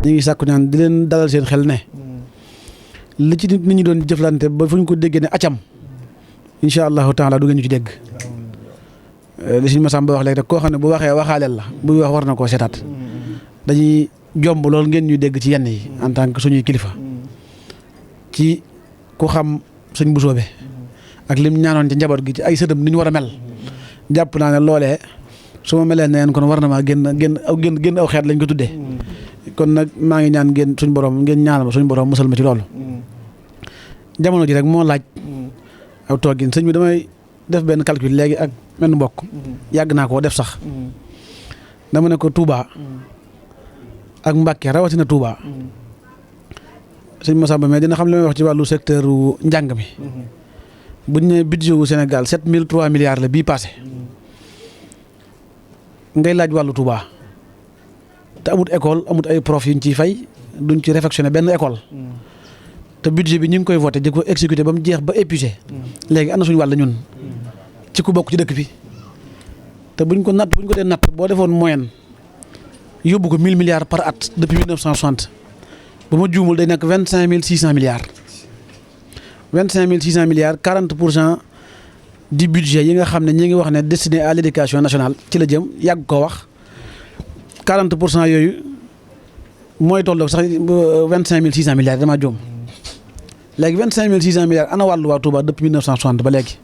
ñu ngi sàkku ñaan di leen dalal seen xel ne li ci nit ñi doon jëflante ba fu ñu ko déggee ne acam incha allahu taala du ngeen ñu ci dégg li suñu Masamba wax léegi rek koo xam ne bu waxee waxaaleel la buy wax war na koo seetaat dañuy jomb loolu ngeen ñuy dégg ci yenn yi en tant que suñuy kilifa ci ku xam sëñ Busoobe ak lim ñaanoon ci njaboot gi ci ay sëtam ni ñu war a mel jàpp naa ne loolee su ma melee neen kon war na maa génn aw xeet lañ ko tuddee kon nag maa ngi ñaan ngeen suñ borom ngeen ñaanal ma suñ borom musal ma ci loolu jamono ji rek moo laaj aw toogin sëñ bi damay def benn calcul léegi ak menn mbokk yàgg naa koo def sax dama ne ko Touba ak Mbàkke rawatina Touba sëñ Massamba mais dina xam li may wax ci wàllu secteur njàng mi buñ ne budget wu Sénégal 7.003 milliards la bii passé ngay laaj wàllu Touba te amut école amut ay prof yuñ ciy fay duñ ci réfectionné benn école te budget bi ñu ngi koy voté di ko exécuté ba mu jeex ba épuisé léegi ana suñu wàll ñun ci ku bokk ci dëkk bi te buñ ko dee natt boo defoon moyenne yóbbu ko 1000 milliards par at depuis 1960 ba ma juumul day nekk 25 600 milliards 25 600 milliards 40% du budget yi nga xam ne ñi ngi wax ne destiné à l' éducation nationale ci la jëm yàgg ko wax 40% yooyu mooy tolloog sax 25 600 milliards damaa juum léegi 25 600 milliards ana wàllu waa Touba depuis 1960 ba léegi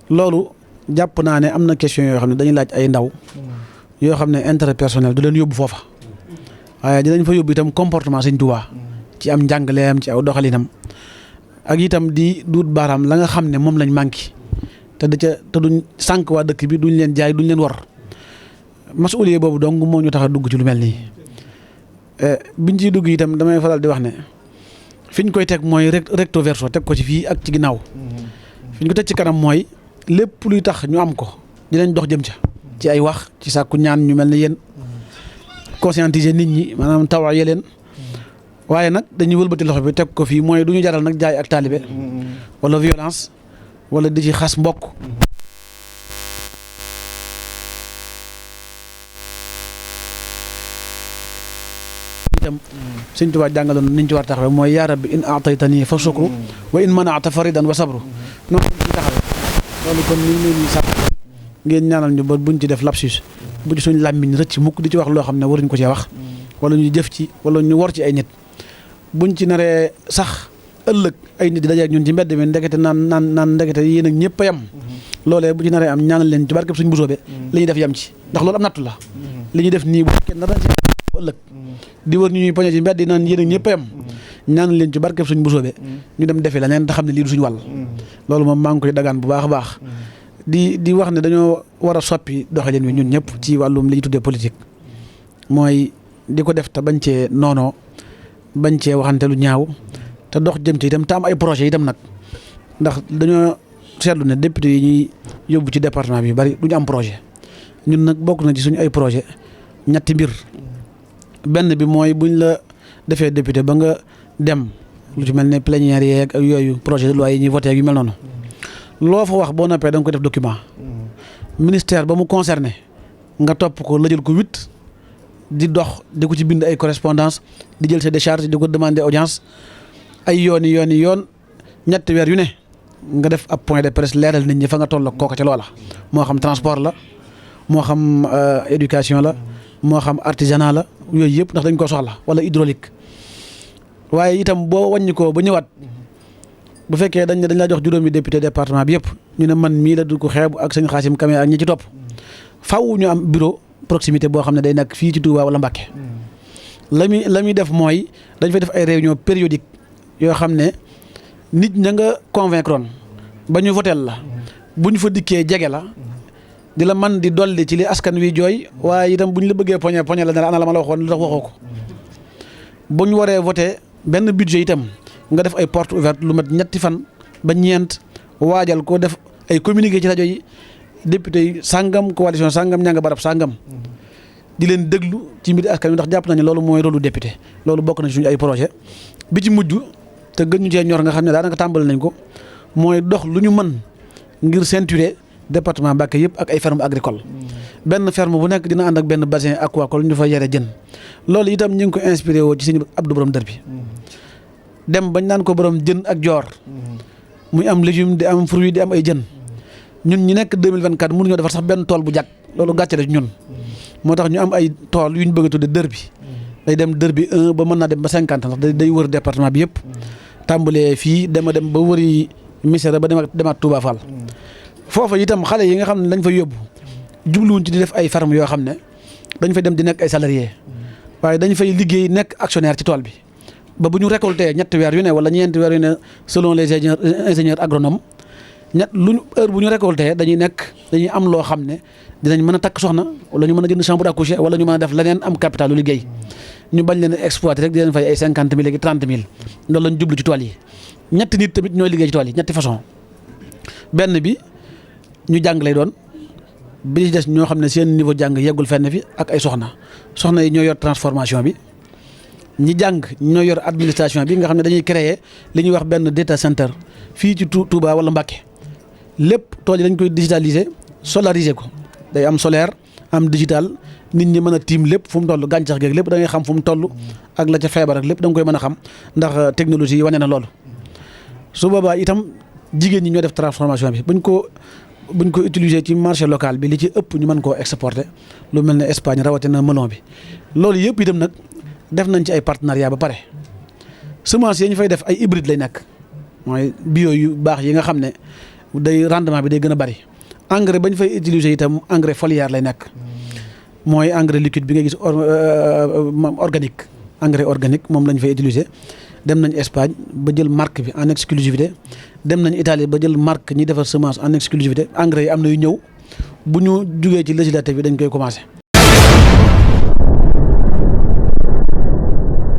loolu jàpp naa ne am na question yoo xam ne dañuy laaj ay ndaw yoo xam ne intérêt personnel du leen yóbbu foofa waaye dinañ fa yóbbu itam comportement Sëñ Touba ci am njàngaleem ci aw doxalinam ak itam di duut baaraam la nga xam ne moom lañ manqué te duñ sànq waa dëkk bi duñ leen jaay duñ leen war masuuliye boobu donc moo ñu tax a dugg ci lu mel nii biñ ciy dugg itam damay faral di wax ne fiñ koy teg mooy recto verso teg ko ci fii ak ci ginnaaw fiñ ko teg ci kanam mooy lépp luy tax ñu am ko dinañ dox jëm ca ci ay wax ci sàkku ñaan ñu mel ne yéen conscientiser nit ñi maanaam tawaye leen waaye nag dañuy wëlbati loxo bi teg ko fii mooy du ñu jaral nag jaay ak taalibe wala violence wala di ci xas mbokk itam Sëñ Tuubaa jàngaloon niñ ci war taxawe mooy yaa rabbi in aataytani fa shukru wa in manaata faridan wa sabru noonu ci taxawe loolu kon ni leen ñi sàpp ngeen ñaanal ñu ba buñ ci def lapsus bu ci suñ làmmiñ rëcc mukk di ci wax loo xam ne waruñ ko cee wax wala ñu jëf ci wala ñu wor ci ay nit buñ ci naree sax ëllëg ay nit di dajeek ñun ci mbedd mi ndekete naan ndekete yéen ak ñëpp a yem loolee bu ci naree am ñaanal leen ci barkeb suñ Busoobe li ñuy def yem ci ndax loolu am nattu la li ñuy def nii bu fekkee nar nañ ci ëllëg di wër ñu ñuy poñe ci mbedd yi naan yéen ak ñëpp a yem ñaanal leen ci barkeb suñ Busoobe ñu dem defi la neen te xam ne lii du suñu wàll loolu moom maa ngi koy dagaan bu baax a baax di wax ne dañoo war a soppi doxalin wi ñun ñëpp ci wàllum li ñu tuddee politique mooy di ko def te bañ cee noonoo bañ cee waxante lu ñaaw te dox jëm ci itam te am ay projet itam nag ndax dañoo seetlu ne député yi ñuy yóbbu ci département bi yu bari du ñu am projet ñun nag bokk na ci suñu ay projet ñetti mbir benn bi mooy buñ la defee député ba nga dem lu ci mel ne plénière yeeg ak yooyu projet de loi yi ñuy voté yu mel noonu loo fa wax boo noppee da nga ko def document ministère ba mu concerné nga topp ko la jël ko 8 di dox di ko ci bind ay correspondance di jël sa décharge di ko demander audience ay yoon ñetti weer yu ne nga def ab point de presse leeral nit ñi fa nga toll ak kooka ca loola moo xam transport la moo xam éducation la moo xam artisanat la yooyu yëpp ndax dañ ko soxla wala hydraulique waaye itam boo wàññi ko ba ñëwaat bu fekkee dañ laa jox juróomi député département bi yëpp ñu ne man mii la du ko xeebu ak sëñ Xaasim Kame ak ñi ci topp faaw ñu am bureau proximité boo xam ne day nekk fii ci Touba wala Mbacké la muy def mooy dañ fay def ay réunion périodique yoo xam ne nit ña nga convaincre ba ñu votel la bu ñu fa dikkee jege la di la man di dolli ci li askan wi jooy waaye itam bu ñu la bëggee poñe la ne ana la ma la waxoon lu tax waxoo ko bu ñu waree voté benn budget itam nga def ay porte ouverte lu mat ñetti fan ba ñeent waajal ko def ay communiqué ci rajo yi député yi sàngam coalition sàngam ña nga barab sàngam di leen déglu ci mbiri askan wi ndax jàpp nañu loolu mooy rôle député loolu bokk na ci suñu ay projet bi ci mujj te gën ñu cee ñor nga xam ne daanaka tàmbali nañ ko mooy dox lu ñu mën ngir ceinturer département Mbacké yëpp ak ay ferme agricole benn ferme bu nekk dina ànd ak benn bassin aquacole ñu fa yare jën loolu itam ñu ngi ko inspiré woo ci sëñ Abdou Borom Dër bi dem bañ naan ko borom jën ak joor muy am légume di am fruit di am ay jën ñun ñu nekk 2024 mënuñoo defar sax benn tool bu jag loolu gàcce la ci ñun moo tax ñu am ay tool yu ñu bëgg a tudde Dër bi day dem Dër bi 1 ba mën naa dem ba 50 ndax day wër département bi yëpp tàmbalee fii dem ba wëri Missirah ba demaat Touba Fall foofa itam xale yi nga xam ne lañ fa yóbbu jubluwuñ ci di def ay ferme yoo xam ne dañ fay dem di nekk ay salarié waaye dañ fay liggéey nekk actionnaire ci tool bi ba bu ñu récolté ñetti weer yu ne wala ñeenti weer yu ne selon les ingénieurs agronomes heure bu ñu récolté dañuy am loo xam ne dinañ mën a takk soxna wala ñu mën a jënd chambre à coucher wala ñu mën a def leneen am capital lu liggéey ñu bañ leen exploité rek di leen fay ay 50 000 léegi 30 000 loolu lañ jublu ci tool yi ñetti nit tamit ñooy liggéey ci tool yi ñetti façon benn bi ñu jàng lay doon bi ci des ñoo xam ne seen niveau jàng yeggul fenn fi ak ay soxna yi ñoo yor transformation bi ñi jàng ñoo yor administration bi nga xam ne dañuy créer li ñuy wax benn data center fii ci Touba wala Mbacké lépp tool yi dañ koy digitaliser solariser ko day am solaire am digital nit ñi mën a tiim lépp fu mu toll gàncax geeg lépp da ngay xam fu mu toll ak la ca feebar ak lépp da nga koy mën a xam ndax technologie yi wane na loolu su boobaa itam jigéen ñi ñoo def transformation bi buñ ko utiliser ci marché local bi li ci ëpp ñu mën koo exporter lu mel ne Espagne rawatina melon bi loolu yëpp itam nag def nañ ci ay partenariat ba pare semence yi ñu fay def ay hybride lay nekk mooy bio yu baax yi nga xam ne day rendement bi day gën a bari engrais bañ fay utiliser itam engrais foliaire lay nekk mooy engrais liquide bi nga gis organique engrais organique moom lañ fay utiliser dem nañ Espagne ba jël marque bi en exclusivité dem nañ Italie ba jël marque ñi defar semence en exclusivité engrais yi am na yu ñëw bu ñu jugee ci législative bi dañ koy commencé